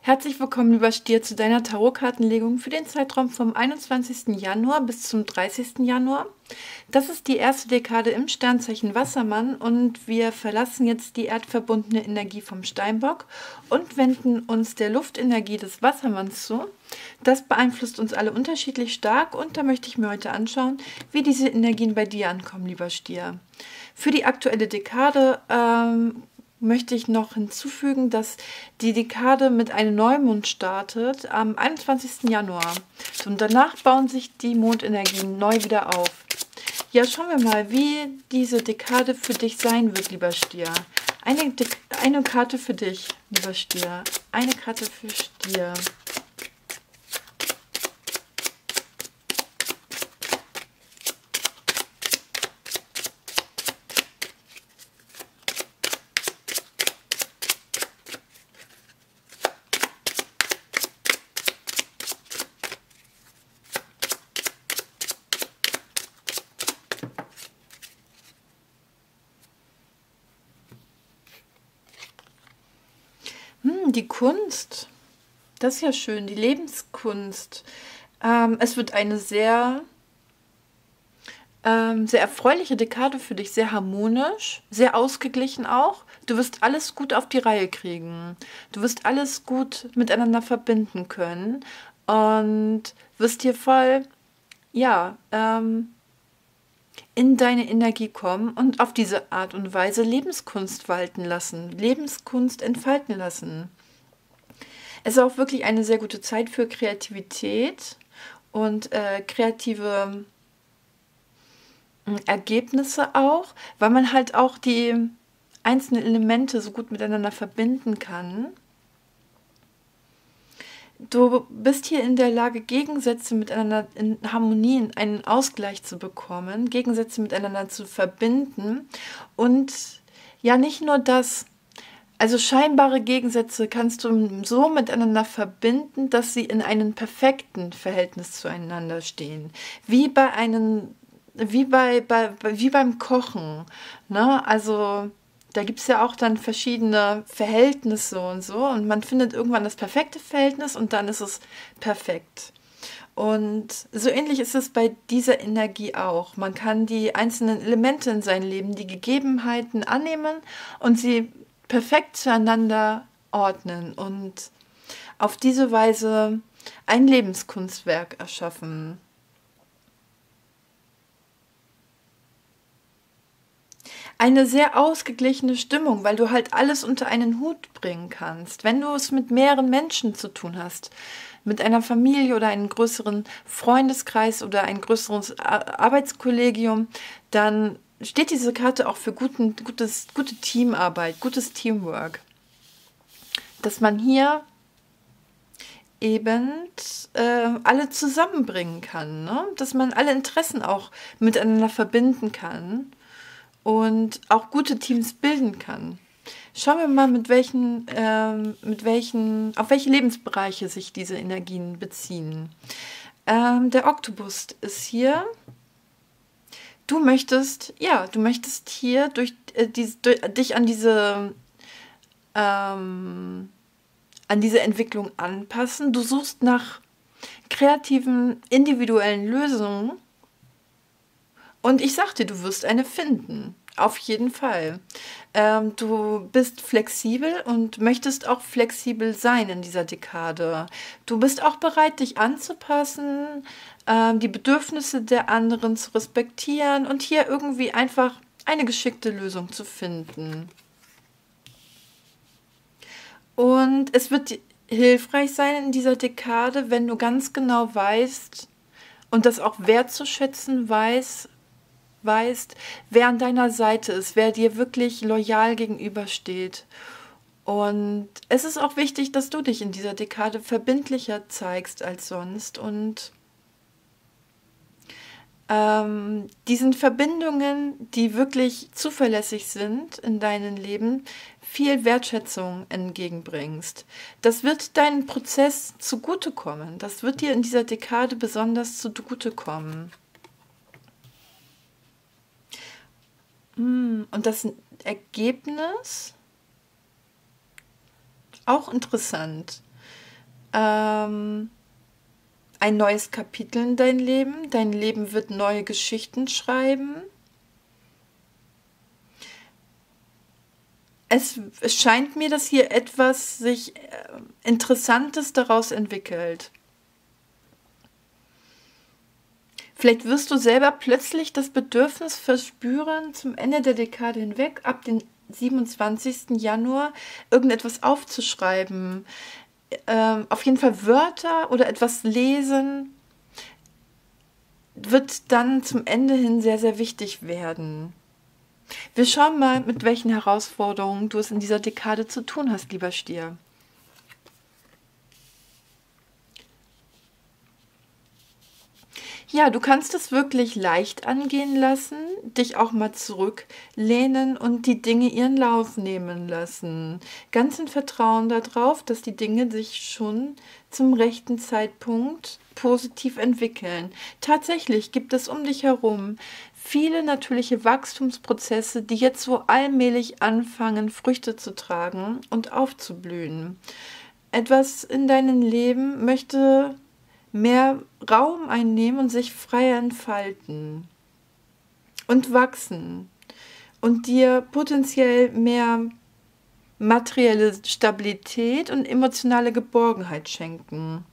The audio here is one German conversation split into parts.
Herzlich willkommen, lieber Stier, zu deiner Tarotkartenlegung für den Zeitraum vom 21. Januar bis zum 30. Januar. Das ist die erste Dekade im Sternzeichen Wassermann und wir verlassen jetzt die erdverbundene Energie vom Steinbock und wenden uns der Luftenergie des Wassermanns zu. Das beeinflusst uns alle unterschiedlich stark und da möchte ich mir heute anschauen, wie diese Energien bei dir ankommen, lieber Stier. Für die aktuelle Dekade möchte ich noch hinzufügen, dass die Dekade mit einem Neumond startet am 21. Januar. Und danach bauen sich die Mondenergien neu wieder auf. Ja, schauen wir mal, wie diese Dekade für dich sein wird, lieber Stier. Eine Karte für dich, lieber Stier. Eine Karte für Stier. Die Kunst, das ist ja schön, die Lebenskunst. Es wird eine sehr erfreuliche Dekade für dich, sehr harmonisch, sehr ausgeglichen auch. Du wirst alles gut auf die Reihe kriegen. Du wirst alles gut miteinander verbinden können und wirst hier voll, ja, in deine Energie kommen und auf diese Art und Weise Lebenskunst walten lassen, Lebenskunst entfalten lassen. Es ist auch wirklich eine sehr gute Zeit für Kreativität und kreative Ergebnisse auch, weil man halt auch die einzelnen Elemente so gut miteinander verbinden kann. Du bist hier in der Lage, Gegensätze miteinander in Harmonie, in einen Ausgleich zu bekommen, Gegensätze miteinander zu verbinden und ja, nicht nur das. Also scheinbare Gegensätze kannst du so miteinander verbinden, dass sie in einem perfekten Verhältnis zueinander stehen. Wie beim Kochen. Ne? Also da gibt es ja auch dann verschiedene Verhältnisse und so. Und man findet irgendwann das perfekte Verhältnis und dann ist es perfekt. Und so ähnlich ist es bei dieser Energie auch. Man kann die einzelnen Elemente in seinem Leben, die Gegebenheiten annehmen und sie perfekt zueinander ordnen und auf diese Weise ein Lebenskunstwerk erschaffen. Eine sehr ausgeglichene Stimmung, weil du halt alles unter einen Hut bringen kannst. Wenn du es mit mehreren Menschen zu tun hast, mit einer Familie oder einem größeren Freundeskreis oder ein größeres Arbeitskollegium, dann steht diese Karte auch für gute Teamarbeit, gutes Teamwork. Dass man hier eben alle zusammenbringen kann, ne? Dass man alle Interessen auch miteinander verbinden kann und auch gute Teams bilden kann. Schauen wir mal, auf welche Lebensbereiche sich diese Energien beziehen. Der Oktopus ist hier. Du möchtest hier dich an diese Entwicklung anpassen. Du suchst nach kreativen, individuellen Lösungen. Und ich sagte, du wirst eine finden. Auf jeden Fall. Du bist flexibel und möchtest auch flexibel sein in dieser Dekade. Du bist auch bereit, dich anzupassen, die Bedürfnisse der anderen zu respektieren und hier irgendwie einfach eine geschickte Lösung zu finden. Und es wird hilfreich sein in dieser Dekade, wenn du ganz genau weißt und das auch wertzuschätzen weißt, wer an deiner Seite ist, wer dir wirklich loyal gegenübersteht. Und es ist auch wichtig, dass du dich in dieser Dekade verbindlicher zeigst als sonst und diesen Verbindungen, die wirklich zuverlässig sind in deinem Leben, viel Wertschätzung entgegenbringst. Das wird deinem Prozess zugutekommen. Das wird dir in dieser Dekade besonders zugutekommen. Und das Ergebnis, auch interessant. ähm, ein neues Kapitel in dein Leben. Dein Leben wird neue Geschichten schreiben. Es scheint mir, dass hier etwas sich Interessantes daraus entwickelt. Vielleicht wirst du selber plötzlich das Bedürfnis verspüren, zum Ende der Dekade hinweg, ab dem 27. Januar, irgendetwas aufzuschreiben. Auf jeden Fall Wörter oder etwas lesen, wird dann zum Ende hin sehr, sehr wichtig werden. Wir schauen mal, mit welchen Herausforderungen du es in dieser Dekade zu tun hast, lieber Stier. Ja, du kannst es wirklich leicht angehen lassen, dich auch mal zurücklehnen und die Dinge ihren Lauf nehmen lassen. Ganz in Vertrauen darauf, dass die Dinge sich schon zum rechten Zeitpunkt positiv entwickeln. Tatsächlich gibt es um dich herum viele natürliche Wachstumsprozesse, die jetzt so allmählich anfangen, Früchte zu tragen und aufzublühen. Etwas in deinem Leben möchte mehr Raum einnehmen und sich freier entfalten und wachsen und dir potenziell mehr materielle Stabilität und emotionale Geborgenheit schenken.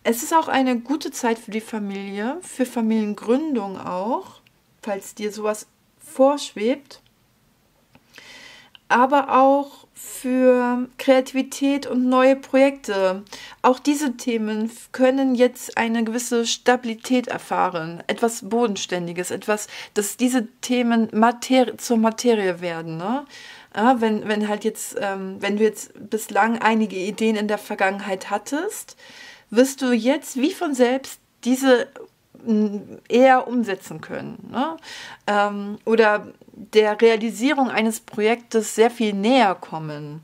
Es ist auch eine gute Zeit für die Familie, für Familiengründung auch, falls dir sowas vorschwebt, aber auch für Kreativität und neue Projekte. Auch diese Themen können jetzt eine gewisse Stabilität erfahren, etwas Bodenständiges, etwas, dass diese Themen zur Materie werden. Ne? Ja, wenn halt jetzt, wenn du jetzt bislang einige Ideen in der Vergangenheit hattest, wirst du jetzt wie von selbst diese eher umsetzen können, ne? Oder der Realisierung eines Projektes sehr viel näher kommen.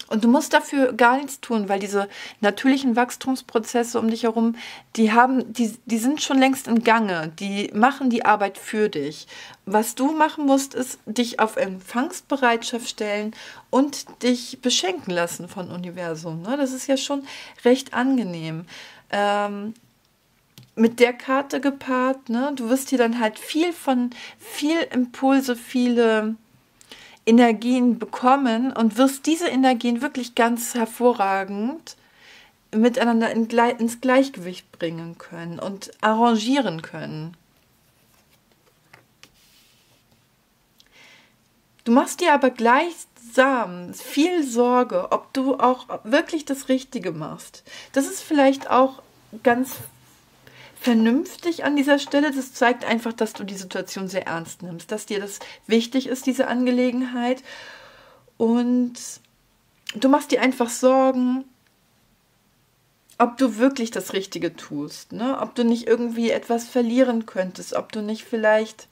Und du musst dafür gar nichts tun, weil diese natürlichen Wachstumsprozesse um dich herum, die sind schon längst im Gange, die machen die Arbeit für dich. Was du machen musst, ist dich auf Empfangsbereitschaft stellen und dich beschenken lassen von Universum. Ne? Das ist ja schon recht angenehm. Mit der Karte gepaart, ne? Du wirst hier dann halt viel Impulse, viele Energien bekommen und wirst diese Energien wirklich ganz hervorragend miteinander ins Gleichgewicht bringen können und arrangieren können. Du machst dir aber gleichsam viel Sorge, ob du auch wirklich das Richtige machst. Das ist vielleicht auch ganz vernünftig an dieser Stelle. Das zeigt einfach, dass du die Situation sehr ernst nimmst, dass dir das wichtig ist, diese Angelegenheit. Und du machst dir einfach Sorgen, ob du wirklich das Richtige tust, ne? Ob du nicht irgendwie etwas verlieren könntest, ob du nicht vielleicht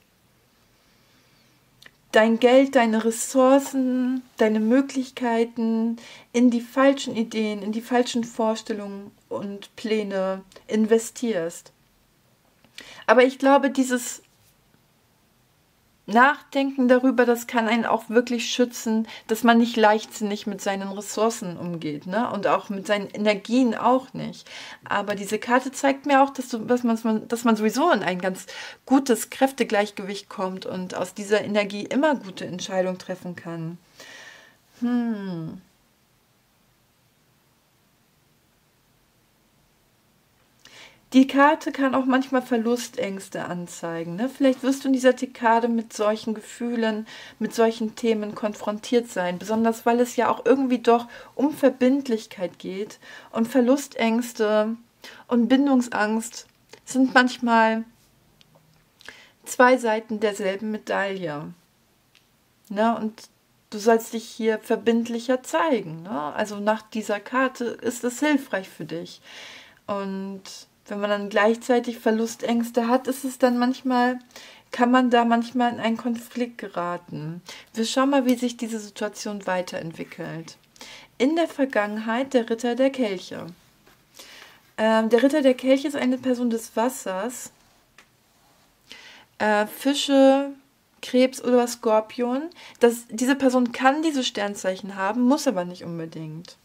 dein Geld, deine Ressourcen, deine Möglichkeiten in die falschen Ideen, in die falschen Vorstellungen und Pläne investierst. Aber ich glaube, dieses Nachdenken darüber, das kann einen auch wirklich schützen, dass man nicht leichtsinnig mit seinen Ressourcen umgeht, ne? Und auch mit seinen Energien auch nicht. Aber diese Karte zeigt mir auch, dass man sowieso in ein ganz gutes Kräftegleichgewicht kommt und aus dieser Energie immer gute Entscheidungen treffen kann. Die Karte kann auch manchmal Verlustängste anzeigen. Ne? Vielleicht wirst du in dieser Dekade mit solchen Gefühlen, mit solchen Themen konfrontiert sein. Besonders weil es ja auch irgendwie doch um Verbindlichkeit geht. Und Verlustängste und Bindungsangst sind manchmal zwei Seiten derselben Medaille. Ne? Und du sollst dich hier verbindlicher zeigen. Ne? Also nach dieser Karte ist es hilfreich für dich. Und wenn man dann gleichzeitig Verlustängste hat, kann man da manchmal in einen Konflikt geraten. Wir schauen mal, wie sich diese Situation weiterentwickelt. In der Vergangenheit der Ritter der Kelche. Der Ritter der Kelche ist eine Person des Wassers. Fische, Krebs oder Skorpion. Diese Person kann diese Sternzeichen haben, muss aber nicht unbedingt.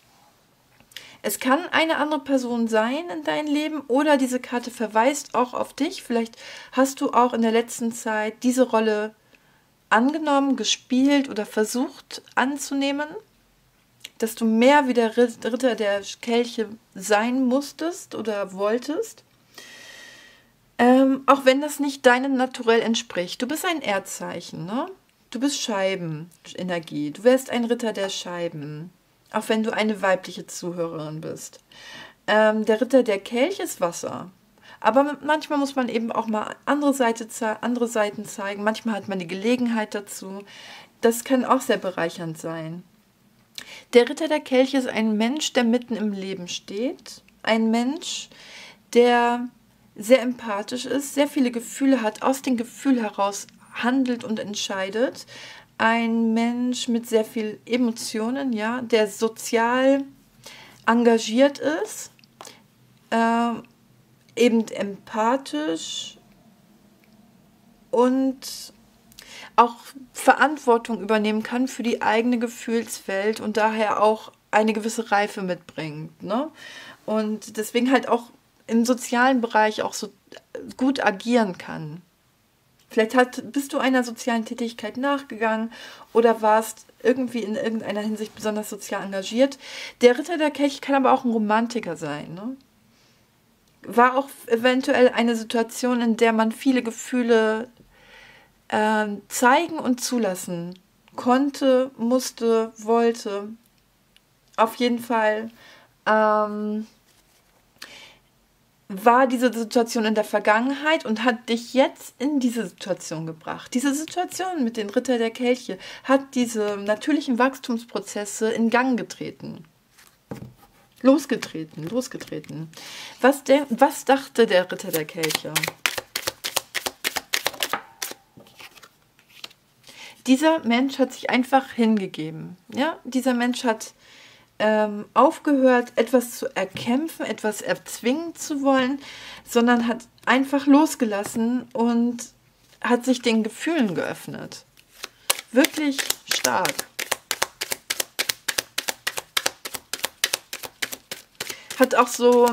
Es kann eine andere Person sein in deinem Leben oder diese Karte verweist auch auf dich. Vielleicht hast du auch in der letzten Zeit diese Rolle angenommen, gespielt oder versucht anzunehmen, dass du mehr wie der Ritter der Kelche sein musstest oder wolltest. Auch wenn das nicht deinem Naturell entspricht. Du bist ein Erdzeichen, ne? Du bist Scheibenenergie. Du wärst ein Ritter der Scheiben. Auch wenn du eine weibliche Zuhörerin bist. Der Ritter der Kelch ist Wasser. Aber manchmal muss man eben auch mal andere Seiten zeigen. Manchmal hat man die Gelegenheit dazu. Das kann auch sehr bereichernd sein. Der Ritter der Kelch ist ein Mensch, der mitten im Leben steht. Ein Mensch, der sehr empathisch ist, sehr viele Gefühle hat, aus den Gefühlen heraus handelt und entscheidet. Ein Mensch mit sehr viel Emotionen, ja, der sozial engagiert ist, eben empathisch und auch Verantwortung übernehmen kann für die eigene Gefühlswelt und daher auch eine gewisse Reife mitbringt, ne? Und deswegen halt auch im sozialen Bereich auch so gut agieren kann. Vielleicht bist du einer sozialen Tätigkeit nachgegangen oder warst irgendwie in irgendeiner Hinsicht besonders sozial engagiert. Der Ritter der Kelch kann aber auch ein Romantiker sein, ne? War auch eventuell eine Situation, in der man viele Gefühle zeigen und zulassen konnte, musste, wollte. Auf jeden Fall war diese Situation in der Vergangenheit und hat dich jetzt in diese Situation gebracht. Diese Situation mit den Ritter der Kelche hat diese natürlichen Wachstumsprozesse in Gang getreten. Losgetreten. Was dachte der Ritter der Kelche? Dieser Mensch hat sich einfach hingegeben. Ja? Dieser Mensch hat aufgehört, etwas zu erkämpfen, etwas erzwingen zu wollen, sondern hat einfach losgelassen und hat sich den Gefühlen geöffnet. Wirklich stark. Hat auch so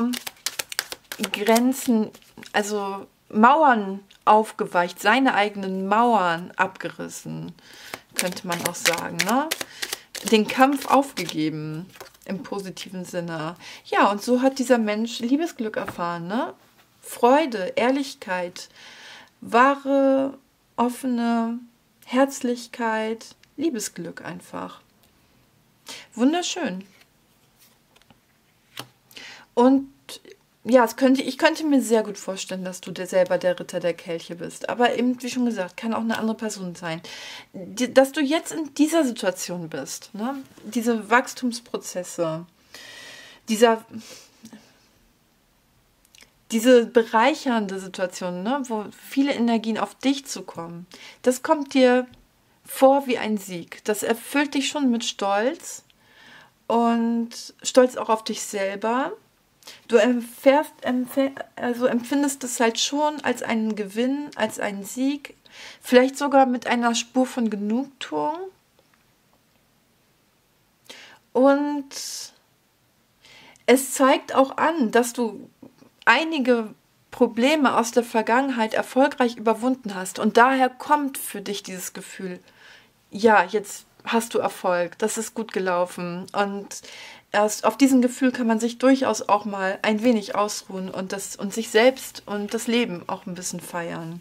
Grenzen, also Mauern aufgeweicht, seine eigenen Mauern abgerissen, könnte man auch sagen, ne? Den Kampf aufgegeben, im positiven Sinne. Ja, und so hat dieser Mensch Liebesglück erfahren, ne? Freude, Ehrlichkeit, wahre, offene Herzlichkeit, Liebesglück einfach. Wunderschön. Und ja, ich könnte mir sehr gut vorstellen, dass du selber der Ritter der Kelche bist. Aber eben, wie schon gesagt, kann auch eine andere Person sein. Dass du jetzt in dieser Situation bist, ne? Diese Wachstumsprozesse, diese bereichernde Situation, ne? Wo viele Energien auf dich zukommen, das kommt dir vor wie ein Sieg. Das erfüllt dich schon mit Stolz und Stolz auch auf dich selber. Du empfindest es halt schon als einen Gewinn, als einen Sieg, vielleicht sogar mit einer Spur von Genugtuung. Und es zeigt auch an, dass du einige Probleme aus der Vergangenheit erfolgreich überwunden hast. Und daher kommt für dich dieses Gefühl, ja, jetzt hast du Erfolg, das ist gut gelaufen. Und erst auf diesem Gefühl kann man sich durchaus auch mal ein wenig ausruhen und sich selbst und das Leben auch ein bisschen feiern.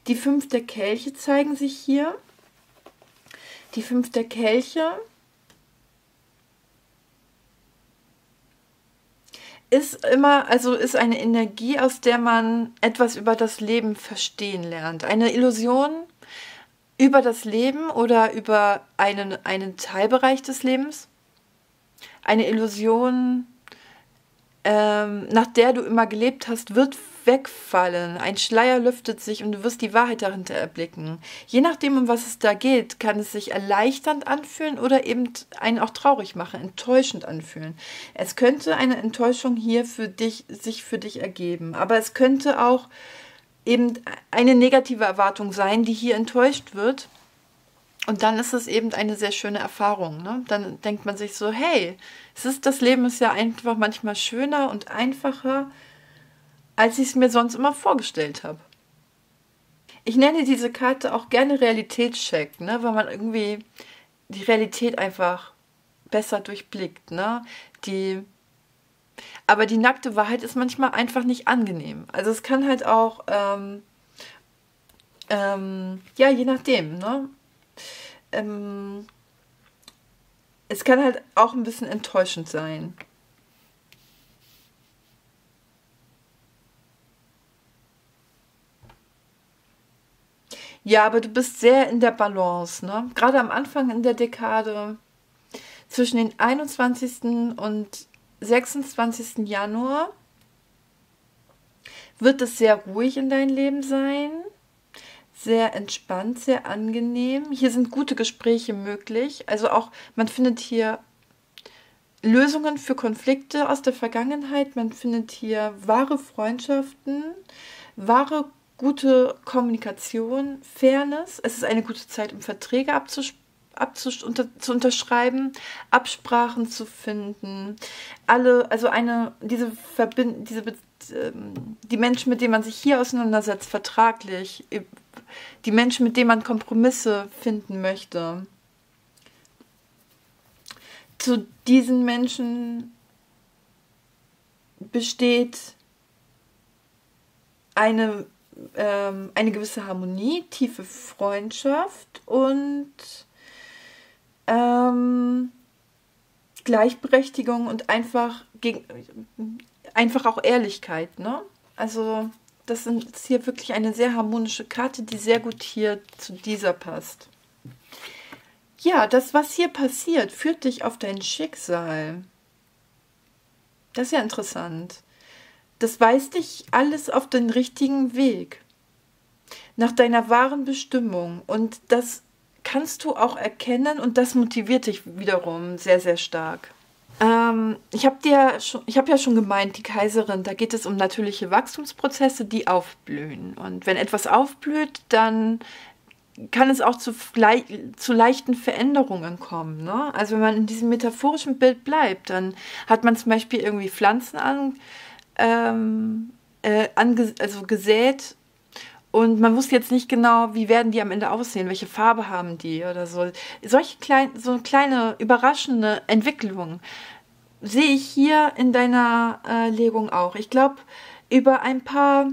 Die 5 der Kelche zeigen sich hier. Die 5 der Kelche ist eine Energie, aus der man etwas über das Leben verstehen lernt. Eine Illusion über das Leben oder über einen Teilbereich des Lebens. Eine Illusion, nach der du immer gelebt hast, wird wegfallen. Ein Schleier lüftet sich und du wirst die Wahrheit dahinter erblicken. Je nachdem, um was es da geht, kann es sich erleichternd anfühlen oder eben einen auch traurig machen, enttäuschend anfühlen. Es könnte eine Enttäuschung hier sich für dich ergeben, aber es könnte auch eben eine negative Erwartung sein, die hier enttäuscht wird. Und dann ist es eben eine sehr schöne Erfahrung, ne? Dann denkt man sich so, hey, das Leben ist ja einfach manchmal schöner und einfacher, als ich es mir sonst immer vorgestellt habe. Ich nenne diese Karte auch gerne Realitätscheck, ne? Weil man irgendwie die Realität einfach besser durchblickt, ne? Aber die nackte Wahrheit ist manchmal einfach nicht angenehm. Also es kann halt auch, ja, je nachdem, ne? Ähm, Es kann halt auch ein bisschen enttäuschend sein. Ja, aber du bist sehr in der Balance, ne? Gerade am Anfang in der Dekade, zwischen den 21. und 26. Januar, wird es sehr ruhig in dein Leben sein, sehr entspannt, sehr angenehm. Hier sind gute Gespräche möglich. Also auch, man findet hier Lösungen für Konflikte aus der Vergangenheit. Man findet hier wahre Freundschaften, wahre gute Kommunikation, Fairness. Es ist eine gute Zeit, um Verträge zu unterschreiben, Absprachen zu finden. Die Menschen, mit denen man sich hier auseinandersetzt, vertraglich, die Menschen, mit denen man Kompromisse finden möchte. Zu diesen Menschen besteht eine gewisse Harmonie, tiefe Freundschaft und Gleichberechtigung und einfach auch Ehrlichkeit, ne? Also ist hier wirklich eine sehr harmonische Karte, die sehr gut hier zu dieser passt. Ja, das, was hier passiert, führt dich auf dein Schicksal. Das ist ja interessant. Das weist dich alles auf den richtigen Weg, nach deiner wahren Bestimmung. Und das kannst du auch erkennen und das motiviert dich wiederum sehr, sehr stark. Ich hab ja schon gemeint, die Kaiserin, da geht es um natürliche Wachstumsprozesse, die aufblühen. Und wenn etwas aufblüht, dann kann es auch zu leichten Veränderungen kommen. Ne? Also wenn man in diesem metaphorischen Bild bleibt, dann hat man zum Beispiel irgendwie Pflanzen also gesät und man wusste jetzt nicht genau, wie werden die am Ende aussehen, welche Farbe haben die oder so. So kleine überraschende Entwicklungen sehe ich hier in deiner Legung auch. Ich glaube, über ein paar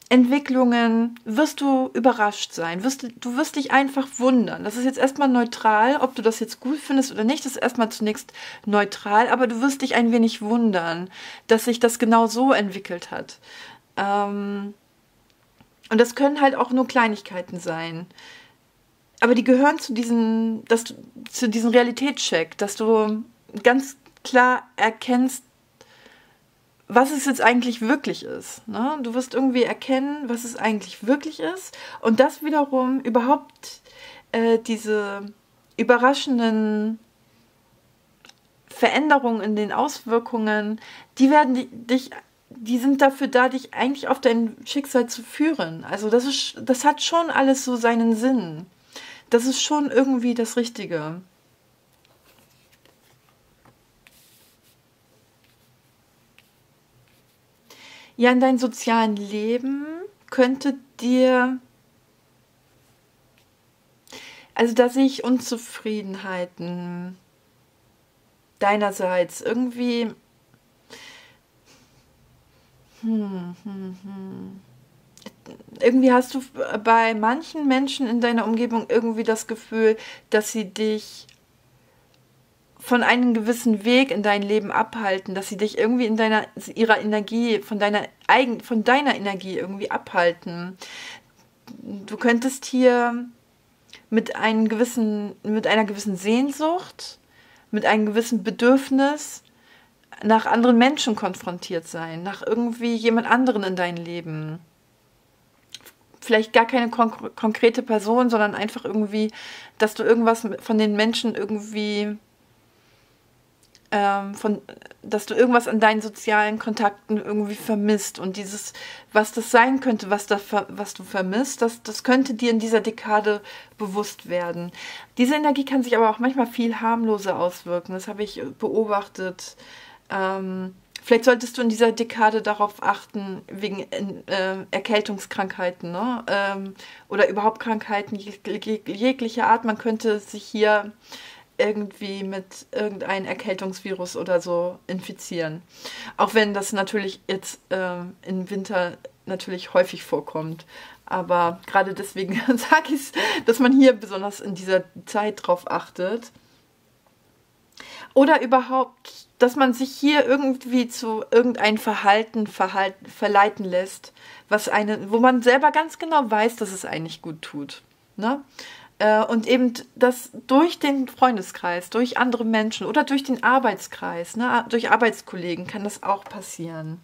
Entwicklungen wirst du überrascht sein. Du wirst dich einfach wundern. Das ist jetzt erstmal neutral, ob du das jetzt gut findest oder nicht. Das ist erstmal zunächst neutral, aber du wirst dich ein wenig wundern, dass sich das genau so entwickelt hat. Und das können halt auch nur Kleinigkeiten sein. Aber die gehören zu diesem Realitätscheck, dass du ganz klar erkennst, was es jetzt eigentlich wirklich ist. Ne? Du wirst irgendwie erkennen, was es eigentlich wirklich ist. Und das wiederum überhaupt diese überraschenden Veränderungen in den Auswirkungen, die sind dafür da, dich eigentlich auf dein Schicksal zu führen. Also das hat schon alles so seinen Sinn. Das ist schon irgendwie das Richtige. Ja, in deinem sozialen Leben könnte dir, also da sehe ich Unzufriedenheiten deinerseits. Irgendwie hast du bei manchen Menschen in deiner Umgebung irgendwie das Gefühl, dass sie dich von einem gewissen Weg in dein Leben abhalten, dass sie dich irgendwie ihrer Energie, von deiner Energie irgendwie abhalten. Du könntest hier mit einer gewissen Sehnsucht, mit einem gewissen Bedürfnis nach anderen Menschen konfrontiert sein, nach irgendwie jemand anderen in dein Leben. Vielleicht gar keine konkrete Person, sondern einfach irgendwie, dass du irgendwas von den Menschen irgendwie von, dass du irgendwas an deinen sozialen Kontakten irgendwie vermisst und dieses, was das sein könnte, was du vermisst, das könnte dir in dieser Dekade bewusst werden. Diese Energie kann sich aber auch manchmal viel harmloser auswirken. Das habe ich beobachtet. Vielleicht solltest du in dieser Dekade darauf achten, wegen Erkältungskrankheiten, ne? Oder überhaupt Krankheiten jeglicher Art. Man könnte sich hier irgendwie mit irgendeinem Erkältungsvirus oder so infizieren. Auch wenn das natürlich jetzt im Winter natürlich häufig vorkommt. Aber gerade deswegen sage ich es, dass man hier besonders in dieser Zeit drauf achtet. Oder überhaupt, dass man sich hier irgendwie zu irgendein verleiten lässt, wo man selber ganz genau weiß, dass es eigentlich gut tut. Ne? Und eben das durch den Freundeskreis, durch andere Menschen oder durch den Arbeitskreis, ne, durch Arbeitskollegen kann das auch passieren.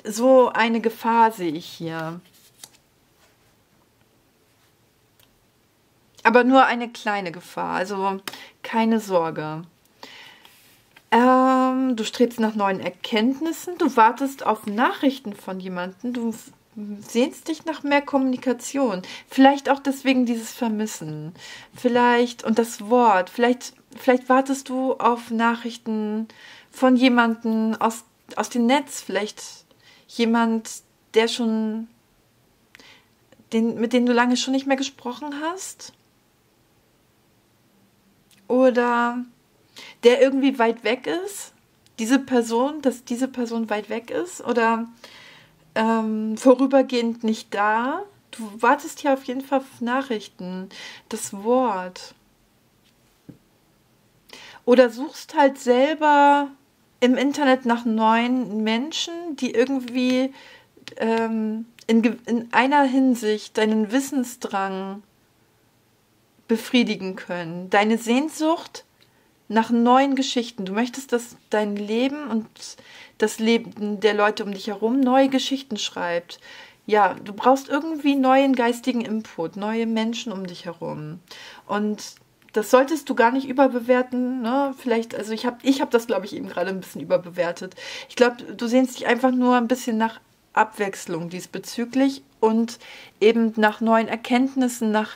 So eine Gefahr sehe ich hier. Aber nur eine kleine Gefahr, also keine Sorge. Du strebst nach neuen Erkenntnissen, du wartest auf Nachrichten von jemandem, du sehnst dich nach mehr Kommunikation. Vielleicht auch deswegen dieses Vermissen. Vielleicht, und das Wort, vielleicht wartest du auf Nachrichten von jemandem aus dem Netz, vielleicht jemand, mit dem du lange schon nicht mehr gesprochen hast. Oder der irgendwie weit weg ist. Dass diese Person weit weg ist. Oder vorübergehend nicht da. Du wartest hier auf jeden Fall auf Nachrichten. Das Wort. Oder suchst halt selber im Internet nach neuen Menschen, die irgendwie in einer Hinsicht deinen Wissensdrang befriedigen können. Deine Sehnsucht nach neuen Geschichten. Du möchtest, dass dein Leben und das Leben der Leute um dich herum neue Geschichten schreibt. Ja, du brauchst irgendwie neuen geistigen Input, neue Menschen um dich herum. Und das solltest du gar nicht überbewerten, ne? Vielleicht, also ich hab das, glaube ich, eben gerade ein bisschen überbewertet. Ich glaube, du sehnst dich einfach nur ein bisschen nach Abwechslung diesbezüglich und eben nach neuen Erkenntnissen, nach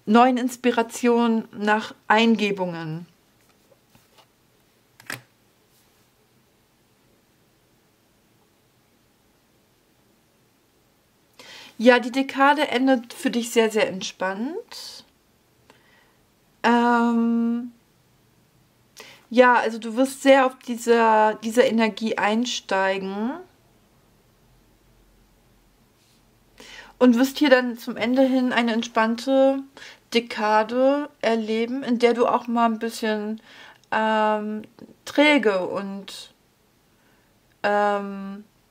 neuen Inspirationen, nach Eingebungen. Ja, die Dekade endet für dich sehr, sehr entspannt. Ähm, ja, also du wirst sehr auf dieser Energie einsteigen und wirst hier dann zum Ende hin eine entspannte Dekade erleben, in der du auch mal ein bisschen träge und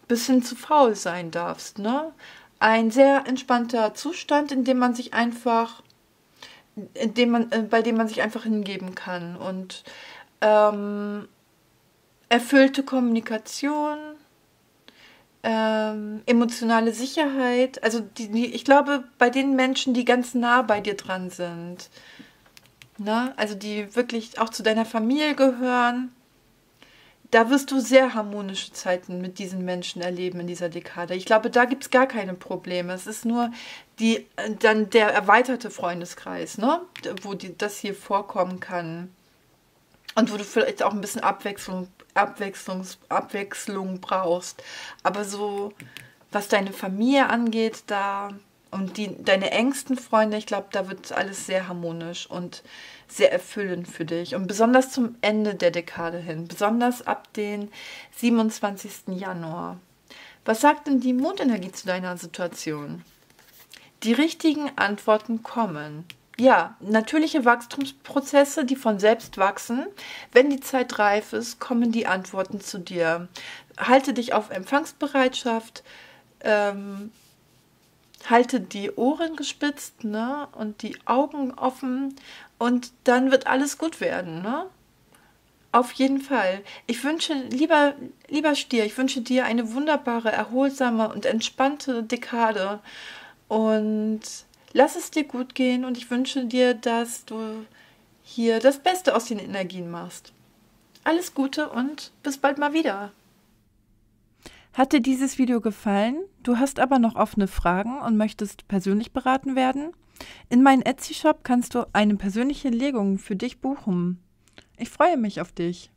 bisschen zu faul sein darfst, ne? Ein sehr entspannter Zustand, bei dem man sich einfach hingeben kann und ähm, erfüllte Kommunikation, emotionale Sicherheit, also ich glaube, bei den Menschen, die ganz nah bei dir dran sind, ne? Also die wirklich auch zu deiner Familie gehören, da wirst du sehr harmonische Zeiten mit diesen Menschen erleben in dieser Dekade. Ich glaube, da gibt es gar keine Probleme. Es ist nur dann der erweiterte Freundeskreis, ne? Das hier vorkommen kann. Und wo du vielleicht auch ein bisschen Abwechslung brauchst. Aber so, was deine Familie angeht, deine engsten Freunde, ich glaube, da wird alles sehr harmonisch und sehr erfüllend für dich. Und besonders zum Ende der Dekade hin, besonders ab den 27. Januar. Was sagt denn die Mondenergie zu deiner Situation? Die richtigen Antworten kommen. Ja, natürliche Wachstumsprozesse, die von selbst wachsen. Wenn die Zeit reif ist, kommen die Antworten zu dir. Halte dich auf Empfangsbereitschaft, halte die Ohren gespitzt, ne, und die Augen offen und dann wird alles gut werden, ne? Auf jeden Fall. Lieber Stier, ich wünsche dir eine wunderbare, erholsame und entspannte Dekade und lass es dir gut gehen und ich wünsche dir, dass du hier das Beste aus den Energien machst. Alles Gute und bis bald mal wieder. Hat dir dieses Video gefallen? Du hast aber noch offene Fragen und möchtest persönlich beraten werden? In meinem Etsy-Shop kannst du eine persönliche Legung für dich buchen. Ich freue mich auf dich.